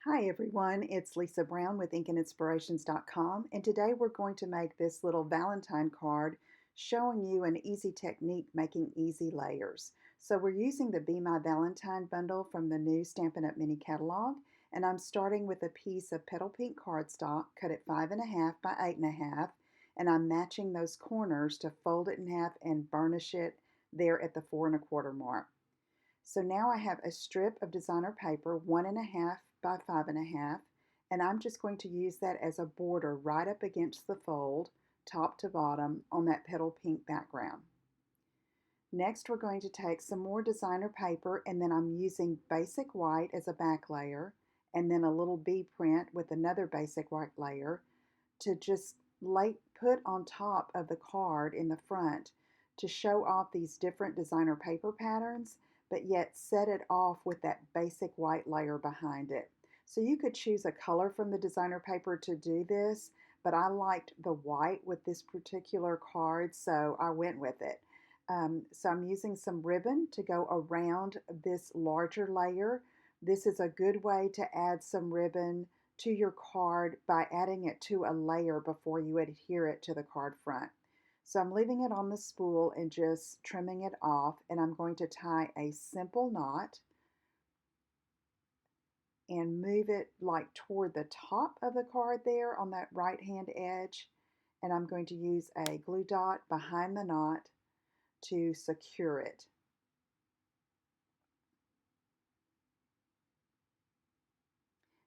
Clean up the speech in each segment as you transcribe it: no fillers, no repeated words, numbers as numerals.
Hi everyone, it's Lisa Brown with InkandInspirations.com, and today we're going to make this little Valentine card showing you an easy technique making easy layers. So we're using the Be My Valentine bundle from the new Stampin' Up! Mini catalog, and I'm starting with a piece of petal pink cardstock cut at 5.5 by 8.5, and I'm matching those corners to fold it in half and burnish it there at the 4.25 mark. So now I have a strip of designer paper, 1.5 by 5.5, and I'm just going to use that as a border right up against the fold, top to bottom, on that petal pink background. Next, we're going to take some more designer paper, and then I'm using basic white as a back layer, and then a little bee print with another basic white layer to just put on top of the card in the front to show off these different designer paper patterns, but yet set it off with that basic white layer behind it. So you could choose a color from the designer paper to do this, but I liked the white with this particular card, so I went with it. So I'm using some ribbon to go around this larger layer. This is a good way to add some ribbon to your card by adding it to a layer before you adhere it to the card front. So I'm leaving it on the spool and just trimming it off, and I'm going to tie a simple knot and move it like toward the top of the card there on that right hand edge, and I'm going to use a glue dot behind the knot to secure it.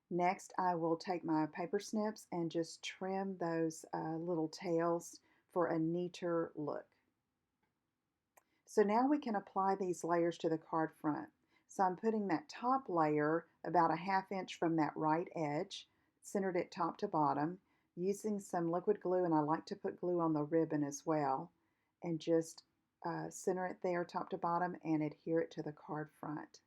Next, I will take my paper snips and just trim those little tails for a neater look. So now we can apply these layers to the card front. So I'm putting that top layer about a 1/2 inch from that right edge, centered it top to bottom, using some liquid glue, and I like to put glue on the ribbon as well, and just center it there top to bottom and adhere it to the card front.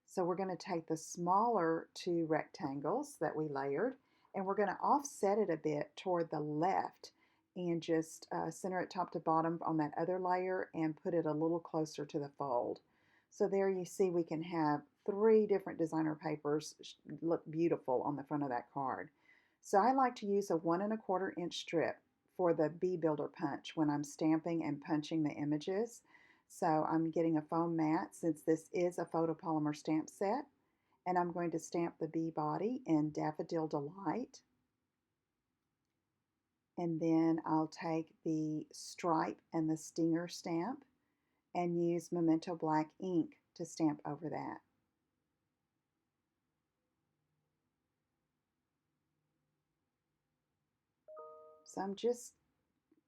So we're going to take the smaller two rectangles that we layered, and we're going to offset it a bit toward the left and just center it top to bottom on that other layer and put it a little closer to the fold. So there you see we can have 3 different designer papers look beautiful on the front of that card. So I like to use a 1 1/4 inch strip for the bee builder punch when I'm stamping and punching the images. So I'm getting a foam mat since this is a photopolymer stamp set, and I'm going to stamp the bee body in Daffodil Delight. And then I'll take the stripe and the stinger stamp and use Memento Black ink to stamp over that. So I'm just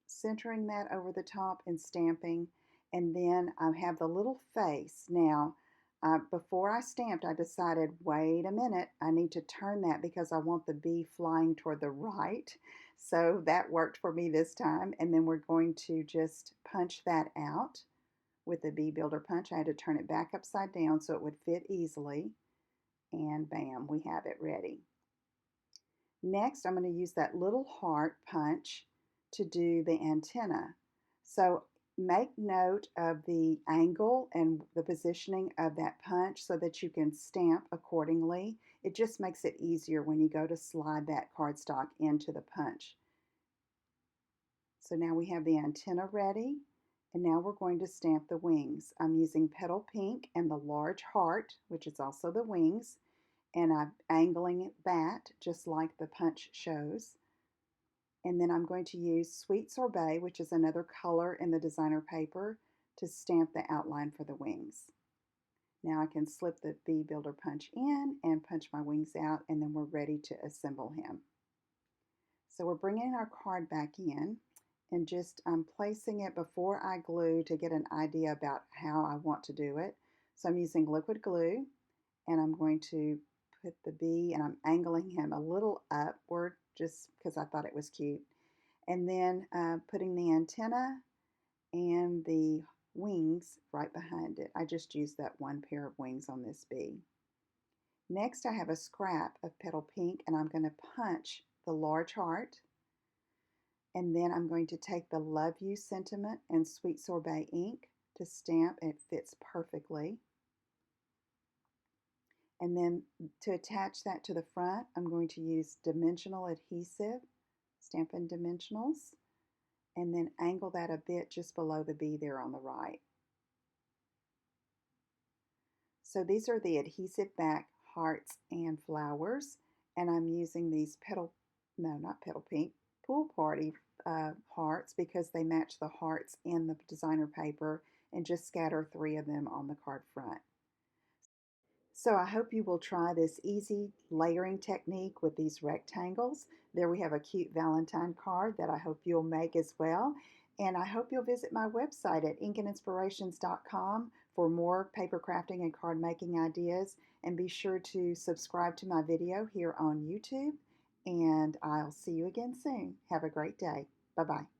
centering that over the top and stamping, and then I have the little face. Now, before I stamped, I decided, wait a minute, I need to turn that because I want the bee flying toward the right. So that worked for me this time, and then we're going to just punch that out with the bee builder punch. I had to turn it back upside down so it would fit easily, and bam, we have it ready. Next, I'm going to use that little heart punch to do the antenna. So make note of the angle and the positioning of that punch so that you can stamp accordingly. It just makes it easier when you go to slide that cardstock into the punch. So now we have the antenna ready, and now we're going to stamp the wings. I'm using petal pink and the large heart, which is also the wings, and I'm angling that just like the punch shows. And then I'm going to use Sweet Sorbet, which is another color in the designer paper, to stamp the outline for the wings. Now I can slip the bee builder punch in and punch my wings out, and then we're ready to assemble him. So we're bringing our card back in, and just placing it before I glue to get an idea about how I want to do it. So I'm using liquid glue, and I'm going to put the bee, and I'm angling him a little upward just because I thought it was cute. And then putting the antenna and the wings right behind it. I just used that one pair of wings on this bee. Next, I have a scrap of petal pink, and I'm going to punch the large heart. And then I'm going to take the Love You sentiment and Sweet Sorbet ink to stamp, and it fits perfectly. And then to attach that to the front, I'm going to use dimensional adhesive, Stampin' Dimensionals, and then angle that a bit just below the B there on the right. So these are the adhesive back hearts and flowers, and I'm using these not petal pink, pool party hearts because they match the hearts in the designer paper, and just scatter 3 of them on the card front. So I hope you will try this easy layering technique with these rectangles. There we have a cute Valentine card that I hope you'll make as well. And I hope you'll visit my website at inkandinspirations.com for more paper crafting and card making ideas. And be sure to subscribe to my video here on YouTube. And I'll see you again soon. Have a great day. Bye-bye.